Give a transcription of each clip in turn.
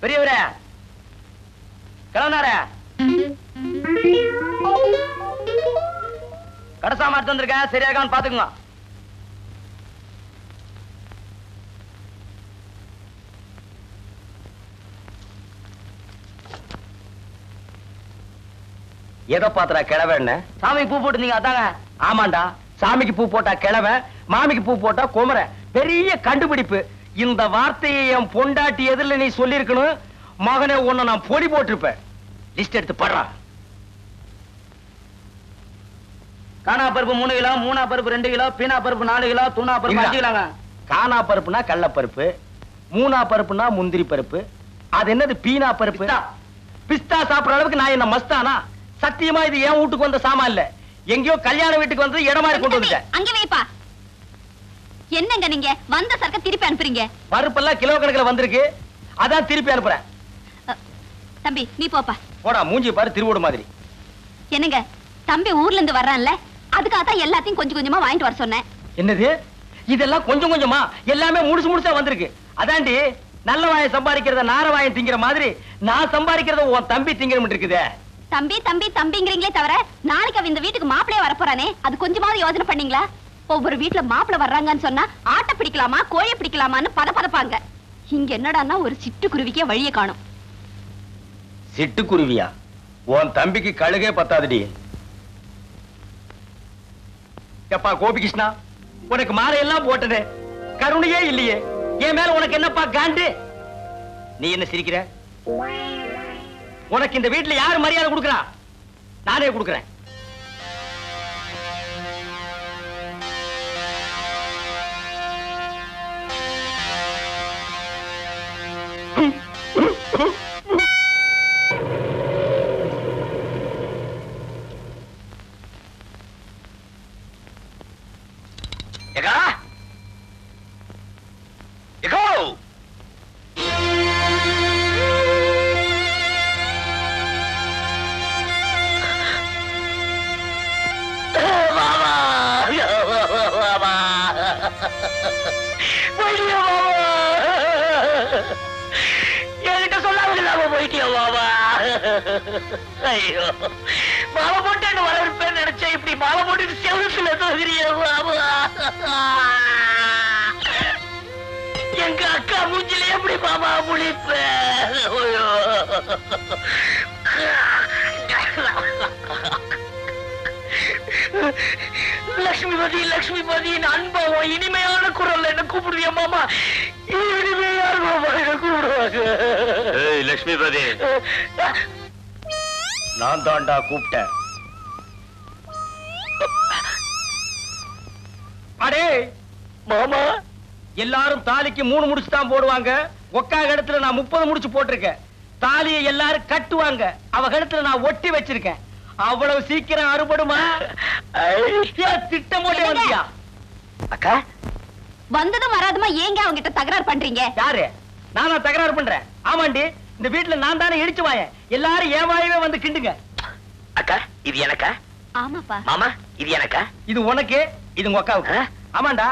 பெரியவரே கிளம்புனாரே கடைசாம எடுத்து வந்திருக்கேன், சரியா இருக்கான்னு பாத்துக்குங்க. எதை பாத்துறா கிழவன்னு? சாமிக்கு பூ போட்டுருந்தீங்க அதாங்க. ஆமாண்டா, சாமிக்கு பூ போட்டா கிழவ, மாமிக்கு பூ போட்டா குமர. பெரிய கண்டுபிடிப்பு. இந்த வார்த்தையை என் பொண்டாட்டி எதிரில் நீ சொல்லிருக்கணும். மகனே உன்னை நான் பொடி போட்டிருப்பேன். லிஸ்ட் எடுத்து படுறா. காணா பருப்பு 3 கிலோ, மூணா பருப்பு 2 கிலோ, பீனா பருப்பு 4 கிலோ, தூணா பருப்பு 5 கிலோங்க. காணா பருப்புனா கடலைப்பருப்பு, மூணா பருப்புனா முந்திரி பருப்பு. அது என்னது பீனா பருப்பு? பிஸ்தா சாப்பிடுற அளவுக்கு நான் என்ன மஸ்தானா? சத்தியமா இது என் வீட்டுக்கு வந்த சாமான் இல்ல, எங்கயோ கல்யாண வீட்டுக்கு வந்து இடமா கொண்டு வந்துட்டேன். அங்க வைப்பா. என்னங்க நீங்க வந்த சரக்கு திருப்பி அனுப்புறீங்க? பருப்பெல்லாம் கிலோ கணக்குல வந்திருக்கு, அதான் திருப்பி அனுப்புறேன். தம்பி நீ போப்பா. போடா, மூஞ்சி பாரு திருவோடு மாதிரி. என்னங்க தம்பி ஊர்ல இருந்து வர்றான்ல, அதுக்காக தான் எல்லாத்தையும் கொஞ்சம் கொஞ்சமா வாங்கிட்டு வர சொன்னேன். என்னது இதெல்லாம் கொஞ்சம் கொஞ்சமா? எல்லாமே முடிச்சு முடிச்சா வந்திருக்கு. அதாண்டி நல்ல வாயை சம்பாதிக்கிறத நார வாயை திங்கிற மாதிரி நான் சம்பாதிக்கிறத உன் தம்பி திங்கிற இருக்குதே. தம்பி தம்பி தம்பிங்கிறீங்களே தவிர நாளைக்கு அவன் இந்த வீட்டுக்கு மாப்பிளைய வரப்போறானே, அது கொஞ்சமாவது யோசனை பண்ணீங்களா? ஒவ்வொரு வீட்டுல மாப்பிளை வர்றாங்கன்னு சொன்னா ஆட்டை பிடிக்கலாமா கோழி பிடிக்கலாமான்னு பதப்பாங்க. இங்க என்னடான்னா ஒரு சிட்டுக்குருவிக்கே வழியை காணும். சிட்டுக்குருவியா? உன் தம்பிக்கு கழுகே பத்தாதுடி. எப்பா கோபிகிருஷ்ணா, உனக்கு மாலையெல்லாம் போட்டது கருணையே இல்லையே, என் மேல உனக்கு என்னப்பா காண்டு? நீ என்ன சிரிக்கிற? உனக்கு இந்த வீட்டுல யாரு மரியாதை கொடுக்கறா? நானே கொடுக்கறேன். என்கிட்ட சொல்லாம போயிட்டியா பாபா? ஐயோ, மாலை போட்டு வரவேற்பேன்னு நினைச்சேன், இப்படி மாலை போட்டு செவத்துல தோகிறிய பாபா. எங்க அக்கா மூஞ்சில எப்படி பாபா முழிப்ப? லட்சுமிபதி லட்சுமிபதி, அன்பம் இனிமையான குரல் என்ன கூப்பிடுவியா மாமா? இனிமையான மாமா என்ன கூப்பிடுவாங்க. லட்சுமிபதி, நான் தாண்டா கூப்பிட்டேன். அடே மாமா, எல்லாரும் தாலிக்கு 3 முடிச்சு தான் போடுவாங்க. ஒக்கா கழுத்துல நான் 30 முடிச்சு போட்டிருக்கேன். தாலியை எல்லாரும் கட்டுவாங்க, அவ கழுத்துல நான் ஒட்டி வச்சிருக்கேன். அவ்வளவு சீக்கிரம் அறுபடுமா? திட்டம் போட்டே வந்தியா? அக்கா வந்ததும் வராதுமா ஏங்க அவங்க கிட்ட தகராறு பண்றீங்க? யாரு? நானா தகராறு பண்றேன்? ஆமாண்டி, இந்த வீட்டுல நான் தானே இடிச்சு வாயேன். எல்லாரும் என் வாயவே வந்து கிண்டுங்க. அக்கா இது எனக்கா? ஆமாப்பா. மாமா இது எனக்கா? இது உனக்கு, இது உங்க அக்காவுக்கு. ஆமாண்டா,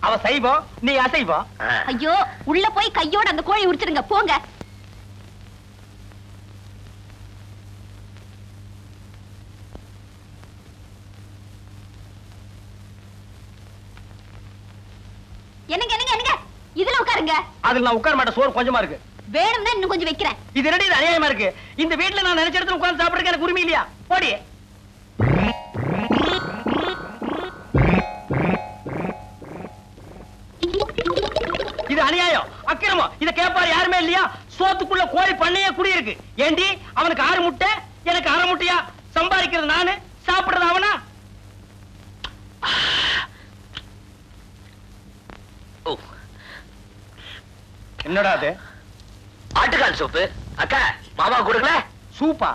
அவ சைவம், நீ அசைவம். ஐயோ, உள்ள போய் கையோட அந்த கோழி உரிச்சிருங்க போங்க. என்னங்க என்னங்க என்னங்க, இதுல உட்காருங்க. அதுல நான் உட்கார மாட்டேன், சோறு கொஞ்சமா இருக்கு. வேணும்னா இன்னும் கொஞ்சம் வைக்கிறேன். இது ரெடி, இது அநியாயமா இருக்கு. இந்த வீட்டுல நான் நினைச்ச இடத்துல உட்கார்ந்து சாப்பிடுறதுக்கு எனக்கு உரிமை இல்லையா? போடி. இது அநியாயம், அக்கிரமம். இத கேட்பாரு யாருமே இல்லையா? சோத்துக்குள்ள கோழி பண்ணையே குடி இருக்கு. ஏண்டி அவனுக்கு 6 முட்டை, எனக்கு 1/2 முட்டையா? சம்பாதிக்கிறது நானு, சாப்பிடுறது அவனா? என்னடா அது? ஆட்டுக்கால் சூப்பு. அக்கா மாமா கொடுக்கல சூப்பா?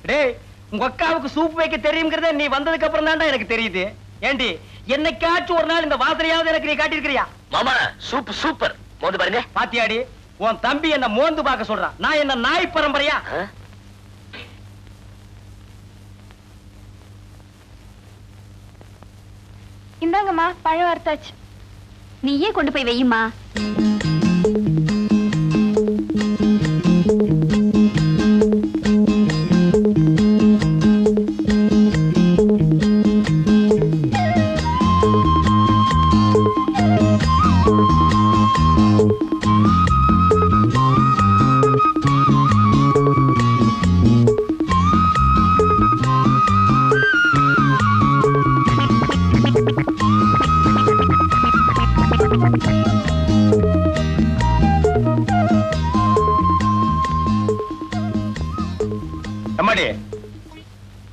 டேய், உங்க அக்காவுக்கு சூப் வைக்க தெரியுங்கிறத நீ வந்ததுக்கு அப்புறம் தான்டா எனக்கு தெரியுது. ஏண்டி என்னைக்காச்சும் ஒரு நாள் இந்த வாசனையாவது எனக்கு நீ காட்டியிருக்கிறியா? மாமா சூப் சூப்பர், மோந்து பாருங்க. பாத்தியாடி, உன் தம்பி என்ன மோந்து பார்க்க சொல்றான். நான் என்ன நாய் பரம்பரையா? இந்தாங்கம்மா, பழம் வறுத்தாச்சு. நீயே கொண்டு போய் வையுமா. அம்மாடி,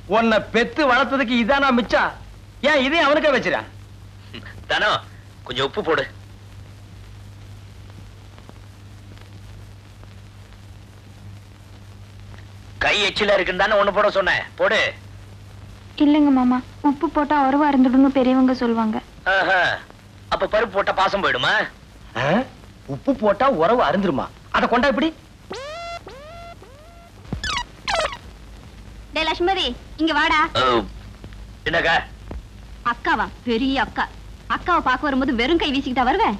உன்னை பெத்து வளர்த்ததுக்கு இதானா மிச்சம்? ஏன் இதையும் அவனுக்கே வச்சிரா? தானோ கொஞ்சம் உப்பு போடு. கை எச்சில இருக்குன்னு தானே ஒண்ணு போட சொன்னேன், போடு. இல்லைங்க மாமா, உப்பு போட்டா உறவா இருந்துடும்னு பெரியவங்க சொல்லுவாங்க. ஆஹா. அப்ப பருப்பு போட்டா பாசம் போயிடுமா? உப்பு போட்டா உறவு அருந்துருமா? அத கொண்டா இப்படி. டே லட்சுமதி, இங்க வாடா. என்னக்கா? அக்காவா? பெரிய அக்கா. அக்காவை பார்க்க வரும்போது வெறும் கை வீசிக்கிட்டா வருவேன்?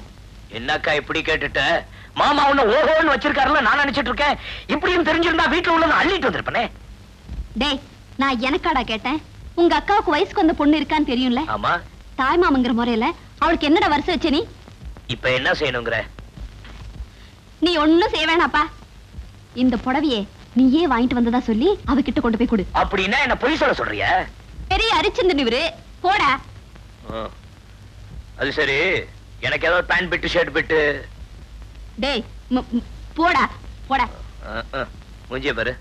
என்னக்கா இப்படி கேட்டுட்ட? மாமா உன்ன ஓஹோன்னு வச்சிருக்காருல, நான் நினைச்சிட்டு இருக்கேன். இப்படியும் தெரிஞ்சிருந்தா வீட்டுல உள்ளத அள்ளிட்டு வந்திருப்பனே. டேய், நான் எனக்காடா கேட்டேன்? உங்க அக்காவுக்கு வயசுக்கு வந்த பொண்ணு இருக்கான்னு தெரியும்ல? ஆமா. தாய் மாமங்கிற முறையில அவளுக்கு என்னடா வருஷம் வச்ச நீ? இப்ப என்ன செய்யணுங்கிற? நீ ஒண்ணும் செய்ய வேணாப்பா. இந்த புடவையே நீயே வாங்கிட்டு வந்ததா சொல்லி அவகிட்ட கொண்டு போய் கொடு. அப்படின்னா என்ன பொய் சொல்ல சொல்றிய? பெரிய அரிச்சந்திரன் இவரு, போடா. அது சரி, எனக்கு ஏதாவது பேண்ட் பிட்டு ஷர்ட் பிட்டு. டேய், போடா போடா. மூஞ்சிய பாரு.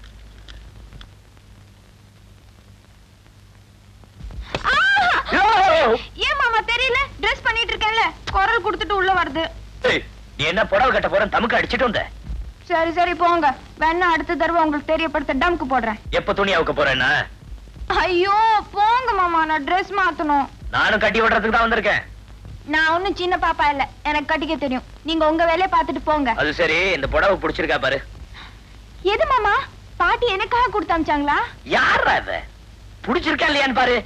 ஏன் மாமா தெரியல? ட்ரெஸ் பண்ணிட்டு இருக்கேன்ல, குரல் கொடுத்துட்டு உள்ள வருது. நீ என்ன புடவை கட்ட போற? தமுக்கு அடிச்சிட்டு வந்த. சரி சரி போங்க, வேணா அடுத்த தடவை உங்களுக்கு தெரியப்படுத்த டம்க்கு போடுறேன். எப்ப துணி அவுக்க போறேன்னா? ஐயோ போங்க மாமா, நான் ட்ரெஸ் மாத்தணும். நானும் கட்டி விடுறதுக்கு தான் வந்திருக்கேன். நான் ஒண்ணும் சின்ன பாப்பா இல்ல, எனக்கு கட்டிக்க தெரியும். நீங்க உங்க வேலையை பார்த்துட்டு போங்க. அது சரி, இந்த புடவை பிடிச்சிருக்கா பாரு. எது மாமா? பாட்டி எனக்காக கொடுத்து அனுப்பிச்சாங்களா? யாரா இவ? பிடிச்சிருக்கா இல்லையான்னு பாரு.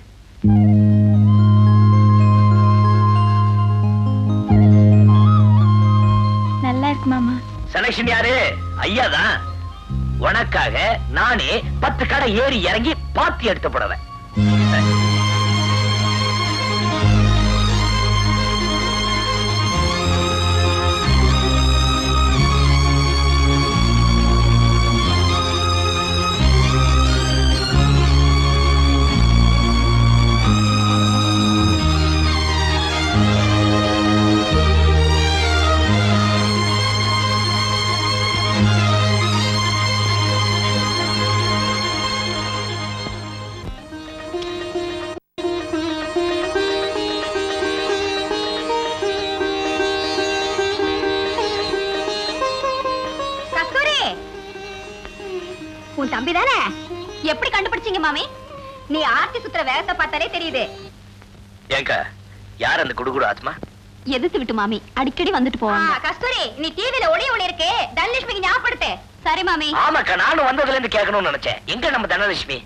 நல்லா இருக்கு மாமா. செலக்ஷன் யாரு? ஐயாதான். உனக்காக நானே 10 கடை ஏறி இறங்கி பாத்தி எடுத்து புடவை. உன் தம்பி தானே? எப்படி கண்டுபிடிச்சீங்க மாமி? நீ ஆர்த்தி சுத்துற வேகத்தை பார்த்தாலே தெரியுது. ஏங்கா, யார் அந்த குடுகுடு ஆத்மா? எதிர்த்து விட்டு மாமி அடிக்கடி வந்துட்டு போவாங்க. கஸ்தூரி, நீ டிவில ஒளி இருக்கு, தனலட்சுமிக்கு ஞாபகப்படுத்து. சரி மாமி. ஆமாக்கா, நானும் வந்ததுல இருந்து கேட்கணும்னு நினைச்சேன். எங்க நம்ம தனலட்சுமி?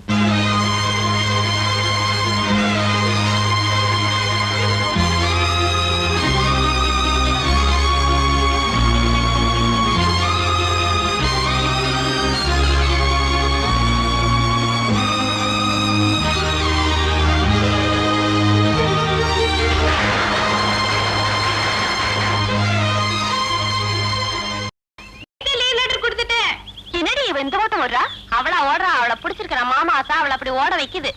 அவளா ஓடுறா? அவளை பிடிச்சிருக்கிற மாமா ஆசா அவளை அப்படி ஓட வைக்குது.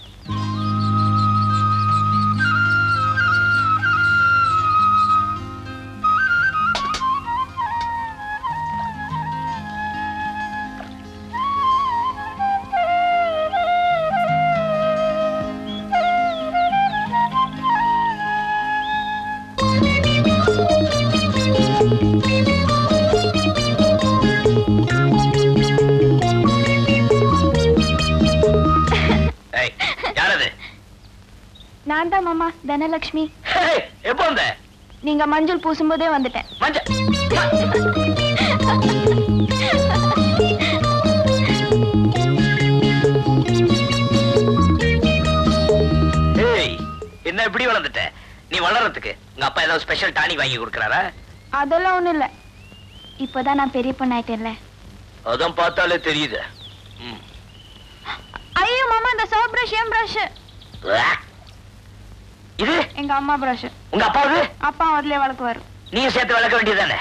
நான் தான் மாமா, தனலட்சுமி. எப்போ வந்த? நீங்க மஞ்சள் பூசும்போதே வந்துட்டேன். என்ன இப்படி வளர்ந்துட்ட? நீ வளர்றதுக்கு உங்க அப்பா ஏதாவது ஸ்பெஷல் டானிக் வாங்கி கொடுக்கறாரா? அதெல்லாம் ஒண்ணும் இல்ல, இப்பதான் நான் பெரிய பொண்ணாயிட்டேன்ல. அதான் பார்த்தாலே தெரியுது. ஐயோ மாமா, இந்த சோப் பிரஷ் ஏன் பிரஷ்? இது எங்க அம்மா பிரஷ். உங்க அப்பாவுது? அப்பா அதுலயே வளர்க்குவாரு. நீ சேர்த்து விளக்க வேண்டியதானே?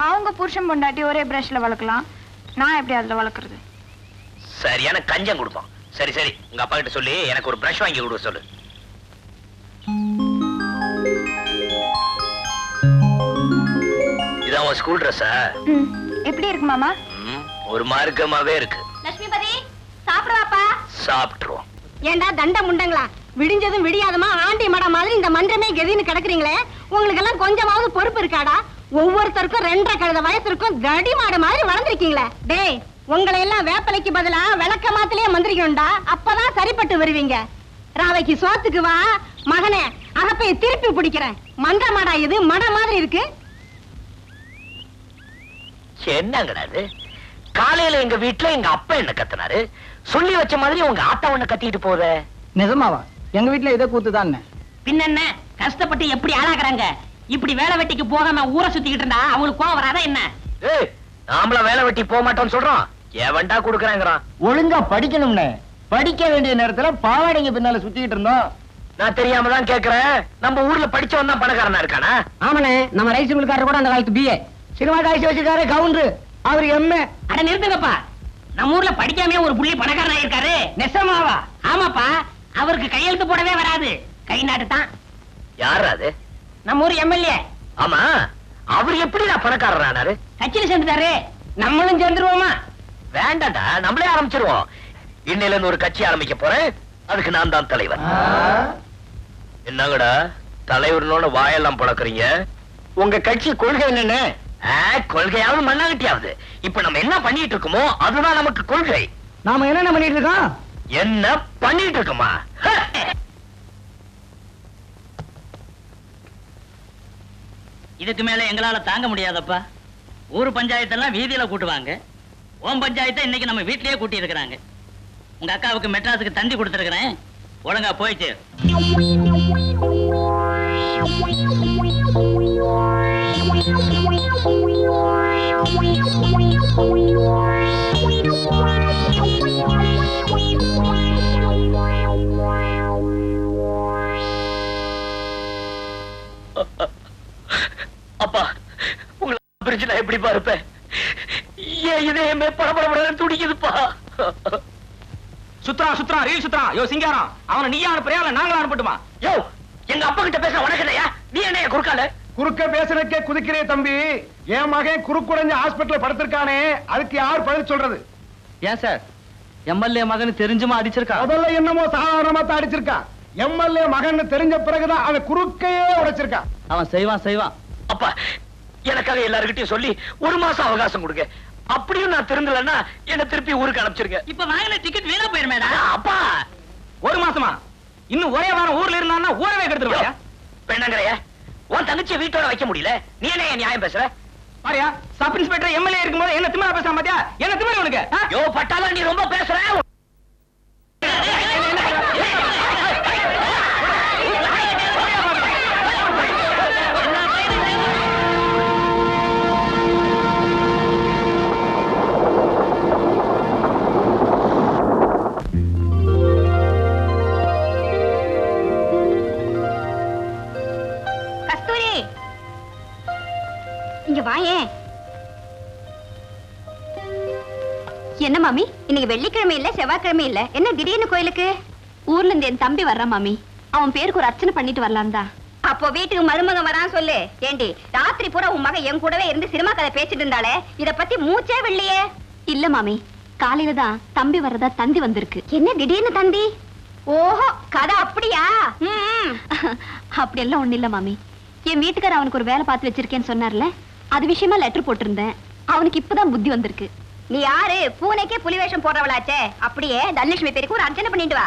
அவங்க புருஷன் பொண்டாட்டி ஒரே பிரஷ்ல வளர்க்கலாம், நான் எப்படி அதுல வளர்க்கறது? சரியான கஞ்சம் கொடுப்போம். சரி சரி, உங்க அப்பா கிட்ட சொல்லி எனக்கு ஒரு பிரஷ் வாங்கி கொடுக்க சொல்லு. இதான் உன் ஸ்கூல் ட்ரெஸ்ஸா? எப்படி இருக்கு மாமா? ஒரு மார்க்கமாவே இருக்கு. லட்சுமிபதி சாப்பிடுவாப்பா. சாப்பிட்டுருவோம். ஏண்டா தண்ட முண்டங்களா, விடிஞ்சதும் விடியாதமா ஆண்டி மட மாதிரி இந்த மன்றமே கெதின்னு கிடக்குறீங்களே, உங்களுக்கு எல்லாம் கொஞ்சமாவது பொறுப்பு இருக்காடா? ஒவ்வொருத்தருக்கும் 2.5 கழுத வயசுக்கும் கடி மாடு மாதிரி வளர்ந்துருக்கீங்களே. டேய், உங்களை எல்லாம் வேப்பலைக்கு பதிலா விளக்க மாத்திலேயே மந்திரிக்கணும்டா, அப்பதான் சரிப்பட்டு வருவீங்க. ராவைக்கு சோத்துக்கு வா மகனே, அகப்பைய திருப்பி பிடிக்கிறேன். மன்ற மாடா இது, மட மாதிரி இருக்கு. என்னங்கடா இது? காலையில எங்க வீட்டுல எங்க அப்பா என்ன கத்துனாரு, சொல்லி வச்ச மாதிரி உங்க ஆத்தா ஒண்ணு கத்திட்டு போற. நிஜமாவா? எங்க வீட்டுல இதே கூத்துதான். பின்ன கஷ்டப்பட்டு எப்படி ஆளாக்குறாங்க? இப்படி வேலை வெட்டிக்கு போகாம ஊரை சுத்திக்கிட்டு இருந்தா அவங்களுக்கு கோவம் வராதா என்ன? ஏய், நாமள வேலை வெட்டி போக மாட்டோம்னு சொல்றோம், எவன்டா குடுக்கறாங்கறான்? ஒழுங்கா படிக்கணும்னே. படிக்க வேண்டிய நேரத்துல பாவாடைங்க பின்னால சுத்திக்கிட்டு இருந்தோம். நான் தெரியாம தான் கேக்குறேன். நம்ம ஊர்ல படிச்சவன் தான் பணக்காரனா இருக்கானா? ஆமாண்ணே, நம்ம ரைஸ் மில்காரர் கூட அந்த காலத்து பிஏ. சினிமா காய்ச்சி வச்சிருக்காரு கவுண்டரு, அவரு எம்ஏ. அட நிறுத்துங்கப்பா, நம்ம ஊர்ல படிக்காம ஒரு புள்ளி பணக்காரனா இருக்காரு. நெசமாவா? ஆமாப்பா, அவருக்கு கையெழுத்து போடவே வராது, கை நாட்டு தான். யாரு அது? நம்ம ஊர் எம்எல்ஏ. ஆமா, அவர் எப்படி பணக்காரரானாரு? கட்சியில சேர்ந்துட்டாரு. நம்மளும் சேர்ந்துருவோமா? வேண்டாம்டா, நம்மளே ஆரம்பிச்சிருவோம். இன்னையில இருந்து ஒரு கட்சி ஆரம்பிக்க போறேன், அதுக்கு நான் தான் தலைவர். என்னங்கடா தலைவர்னோட வாயெல்லாம் பழக்கறீங்க? உங்க கட்சி கொள்கை என்னன்னு? கொள்கையாவது மண்ணாகட்டியாவது, இப்ப நம்ம என்ன பண்ணிட்டு இருக்கோமோ அதுதான் நமக்கு கொள்கை. நாம என்ன பண்ணிட்டு இருக்கோம்? என்ன பண்ணிட்டு இருக்கோமா? இதுக்கு மேல எங்களால தாங்க முடியாதப்பா. ஊர் பஞ்சாயத்தெல்லாம் வீதியில கூட்டுவாங்க, ஓம் பஞ்சாயத்தை இன்னைக்கு நம்ம வீட்லயே கூட்டி இருக்கிறாங்க. உங்க அக்காவுக்கு மெட்ராஸுக்கு தந்தி கொடுத்துருக்கிறேன், ஒழுங்கா போயிட்டு. அப்பா, உங்களை பிரிச்சு எப்படி பார்ப்பேன்? ஏன் இதயமே படபடபட துடிக்குதுப்பா. சுத்ரா சுத்ரா ரீல் சுத்ரா. யோ சிங்காரம், அவனை நீயா அனுப்புறியா இல்ல நாங்களா அனுப்பட்டுமா? யோ, எங்க அப்பா கிட்ட பேச உனக்கு இல்லையா? நீ என்ன குறுக்கால? குறுக்க பேசுறதுக்கே குதிக்கிறே தம்பி. என் மகன் குறுக்குடைஞ்ச ஹாஸ்பிட்டல்ல படுத்திருக்கானே, அதுக்கு யார் பதில் சொல்றது? ஏன் சார், எம்எல்ஏ மகன் தெரிஞ்சுமா அடிச்சிருக்கா? முதல்ல என்னமோ சாதாரணமா தான் அடிச்சிருக்கான். எம்எல்ஏ மகன் தெரிஞ்ச பிறகுதான் அவன் குறுக்கையே உடைச்சிருக்கான். அவன் செய்வான் செய்வான். அப்பா, எனக்காக எல்லாருக்கிட்டையும் சொல்லி 1 மாசம் அவகாசம் கொடுங்க. அப்படியும் நான் திருந்தலன்னா என்ன திருப்பி ஊருக்கு அனுப்பிச்சிருங்க. இப்ப வாங்கின டிக்கெட் வீணா போயிருமேடா. அப்பா, 1 மாசமா? இன்னும் ஒரே வாரம் ஊர்ல இருந்தான்னா ஊரவே கெடுத்துருவாயா? பெண்ணங்கரைய உன் தங்கச்சியை வீட்டோட வைக்க முடியல, நீ என்ன நியாயம் பேசுற? பாரியா, சப் இன்ஸ்பெக்டர் எம்எல்ஏ இருக்கும்போது என்ன திமிரா பேசாம பாத்தியா? என்ன திமிர உனக்கு? யோ பட்டாளா, நீ ரொம்ப பேசுற. இங்க வாயே. என்ன மாமி, இன்னைக்கு வெள்ளிக்கிழமை இல்ல செவ்வாய்க்கிழமை இல்ல, என்ன திடீர்னு கோயிலுக்கு? ஊர்ல இருந்து என் தம்பி வர்றான் மாமி, அவன் பேருக்கு ஒரு அர்ச்சனை பண்ணிட்டு வரலாம் தான். அப்போ வீட்டுக்கு மருமகன் வரான் சொல்லு. ஏண்டி, ராத்திரி பூரா உன் மகன் என் கூடவே இருந்து சினிமா கதை பேசிட்டு இருந்தாலே, இத பத்தி மூச்சே வில்லையே. இல்ல மாமி, காலையில தான் தம்பி வர்றதா தந்தி வந்திருக்கு. என்ன திடீர்னு தந்தி? ஓஹோ, கதை அப்படியா? அப்படி எல்லாம் ஒண்ணு இல்ல மாமி, என் வீட்டுக்கார அவனுக்கு ஒரு வேலை பார்த்து வச்சிருக்கேன்னு சொன்னார்ல, அது விஷயமா லெட்டர் போட்டிருந்தேன். அவனுக்கு இப்பதான் புத்தி வந்திருக்கு. நீ யாரு? பூனைக்கே புலி வேஷம் போடுறவளாச்சே, அப்படியே தனலட்சுமி பேருக்கு ஒரு அர்ச்சனை பண்ணிட்டு வா.